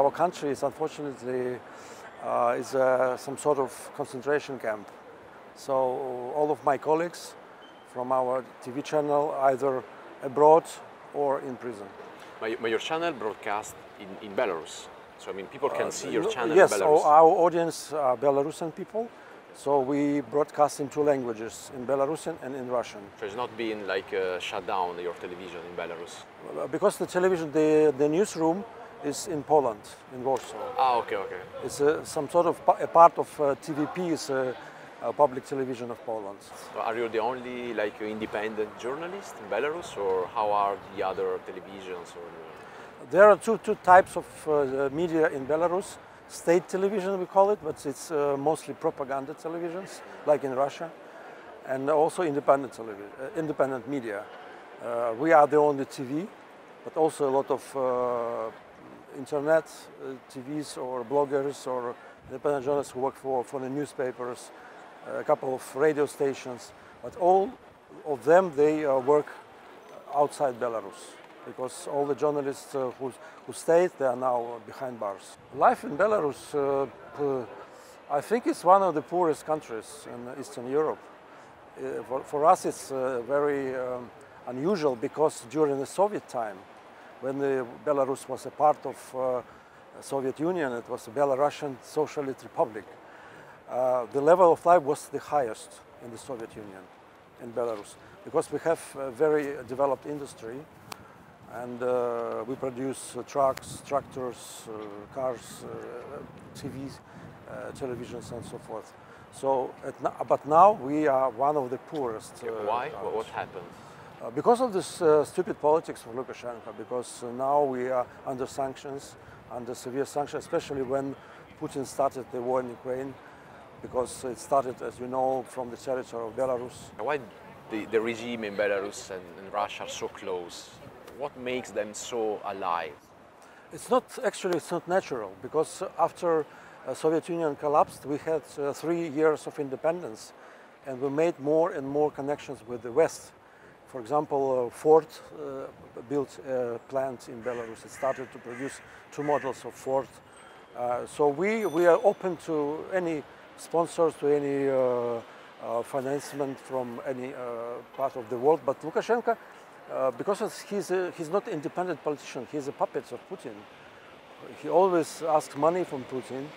our country is unfortunately some sort of concentration camp. So all of my colleagues from our TV channel either abroad or in prison. But your channel broadcasts in Belarus, so I mean people can see your channel yes, in Belarus. Yes, our audience are Belarusian people, so we broadcast in 2 languages, in Belarusian and in Russian. So it's not been like shut down your television in Belarus? Because the television, the newsroom is in Poland, in Warsaw. Ah, okay, okay. It's some sort of a part of TVP, is public television of Poland. So are you the only like independent journalist in Belarus, or how are the other televisions? Or... There are two types of media in Belarus. State television, we call it, but it's mostly propaganda televisions, like in Russia, and also independent television, independent media. We are the only TV, but also a lot of internet TVs or bloggers or independent journalists who work for the newspapers, a couple of radio stations, but all of them, they work outside Belarus, because all the journalists who stayed, they are now behind bars. Life in Belarus, I think it's one of the poorest countries in Eastern Europe. For us it's very unusual, because during the Soviet time, when Belarus was a part of Soviet Union, it was a Belarusian Socialist Republic. The level of life was the highest in the Soviet Union, in Belarus, because we have a very developed industry, and we produce trucks, tractors, cars, TVs, televisions, and so forth. So, but now we are one of the poorest. Why? What happened? Because of this stupid politics of Lukashenko, because now we are under sanctions, under severe sanctions, especially when Putin started the war in Ukraine, because it started, as you know, from the territory of Belarus. Why the regime in Belarus and Russia are so close? What makes them so alive? It's not natural, because after Soviet Union collapsed, we had 3 years of independence, and we made more and more connections with the West. For example, Ford built a plant in Belarus. It started to produce 2 models of Ford. So we are open to any sponsors, to any financement from any part of the world. But Lukashenko, because he's not an independent politician, he's a puppet of Putin. He always asks money from Putin.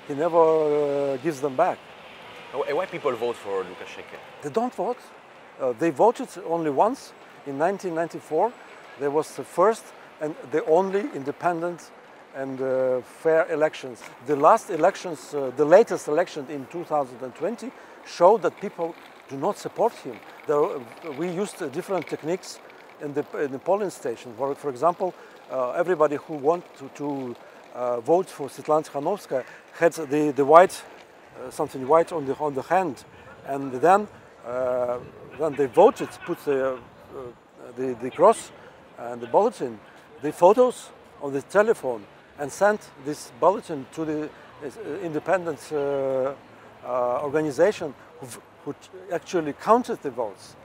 He never gives them back. Why people vote for Lukashenko? They don't vote. They voted only once in 1994. There was the first and the only independent and fair elections. The last elections, the latest election in 2020, showed that people do not support him. We used different techniques in the polling station. For example, everybody who wanted to vote for Svetlana Tikhanovskaya had the white, something white on the hand, and then when they voted, put the cross and the bulletin, the photos on the telephone, and sent this bulletin to the independent organization who actually counted the votes.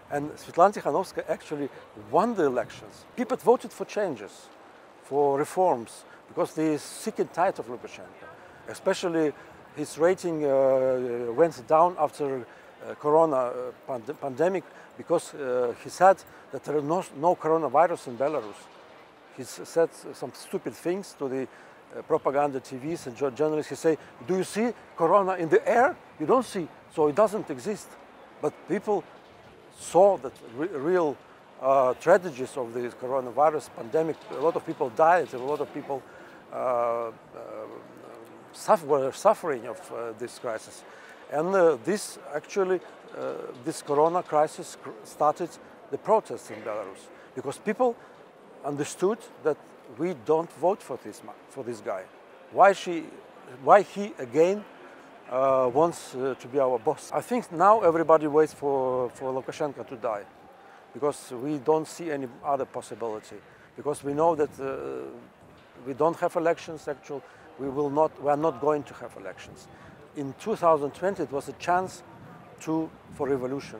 And Svetlana Tikhanovskaya actually won the elections. People voted for changes, for reforms, because they are sick and tired of Lukashenko. Especially his rating went down after corona pandemic, because he said that there is no coronavirus in Belarus. He said some stupid things to the propaganda TVs and journalists. He said, do you see corona in the air? You don't see, so it doesn't exist. But people saw that real tragedies of the coronavirus pandemic. A lot of people died, a lot of people were suffering of this crisis. And this corona crisis started the protests in Belarus, because people understood that we don't vote for this guy. Why he again wants to be our boss? I think now everybody waits for Lukashenko to die, because we don't see any other possibility. Because we know that we don't have elections. Actually, we are not going to have elections. In 2020, it was a chance for revolution,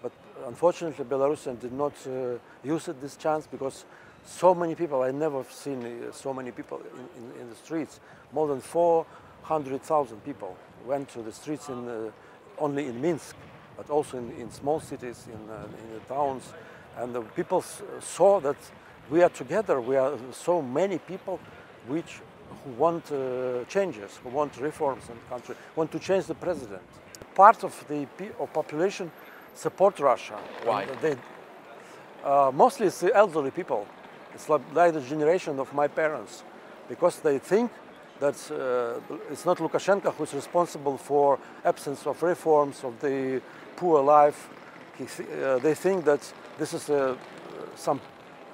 but unfortunately, Belarusians did not use this chance, because So many people, I never seen so many people in the streets. More than 400,000 people went to the streets only in Minsk, but also in small cities, in the towns. And the people saw that we are together. We are so many people who want changes, who want reforms in the country, want to change the president. Part of the population support Russia. Why? Mostly it's the elderly people. It's like the generation of my parents, because they think that it's not Lukashenko who's responsible for absence of reforms, of the poor life. They think that this is some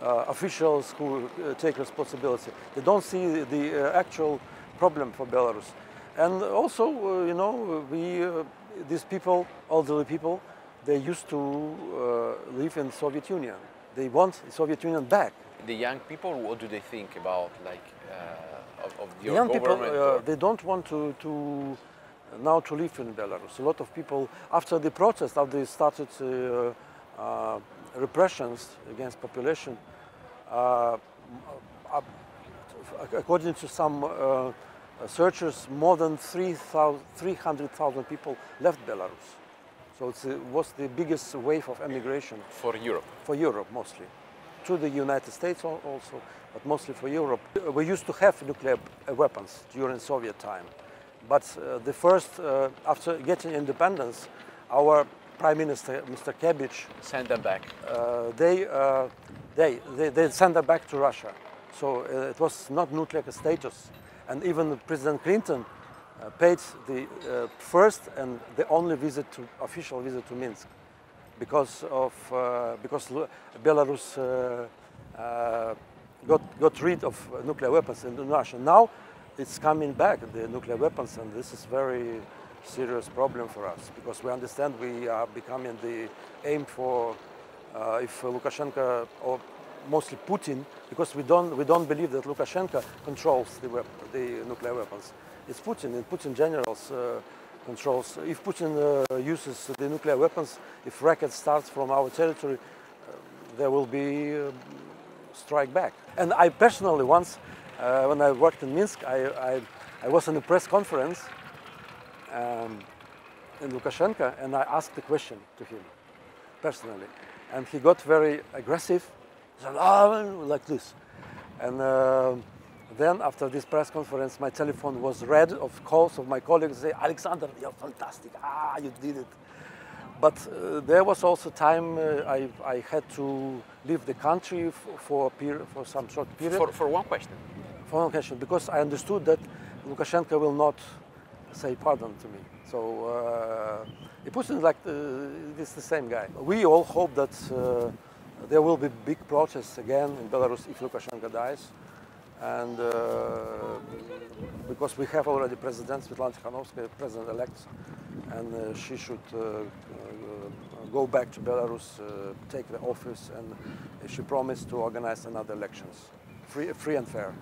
officials who take responsibility. They don't see the actual problem for Belarus. And also, you know, these people, elderly people, they used to live in the Soviet Union. They want the Soviet Union back. The young people, what do they think about, like, of your Young government? people, they don't want to now to live in Belarus. A lot of people, after the protest, after they started repressions against population, according to some searchers, more than 300,000 people left Belarus. So it was the biggest wave of emigration. For Europe? For Europe, mostly. To the United States also, but mostly for Europe. We used to have nuclear weapons during Soviet time. But the first, after getting independence, our Prime Minister, Mr. Kabich, sent them back. They sent them back to Russia. So it was not nuclear status. And even President Clinton paid the first and the only official visit to Minsk, because Belarus got rid of nuclear weapons in Russia. Now it's coming back, the nuclear weapons, and this is very serious problem for us, because we understand we are becoming the aim for if Lukashenko, or mostly Putin, because we don't believe that Lukashenko controls the nuclear weapons. It's Putin, and Putin generals controls. If Putin uses the nuclear weapons, if racket starts from our territory, there will be strike back. And I personally once, when I worked in Minsk, I was in a press conference in Lukashenko, and I asked the question to him personally, and he got very aggressive. He said, like this, and then after this press conference, my telephone was read of calls of my colleagues say, "Aleksandr, you're fantastic! You did it." But there was also time I had to leave the country for some short period. For one question. For one question, because I understood that Lukashenko will not say pardon to me. So Putin, like, this the same guy. We all hope that there will be big protests again in Belarus if Lukashenko dies. And because we have already President Svetlana Tikhanovskaya, President-elect, and she should go back to Belarus, take the office, and she promised to organize another elections, free and fair.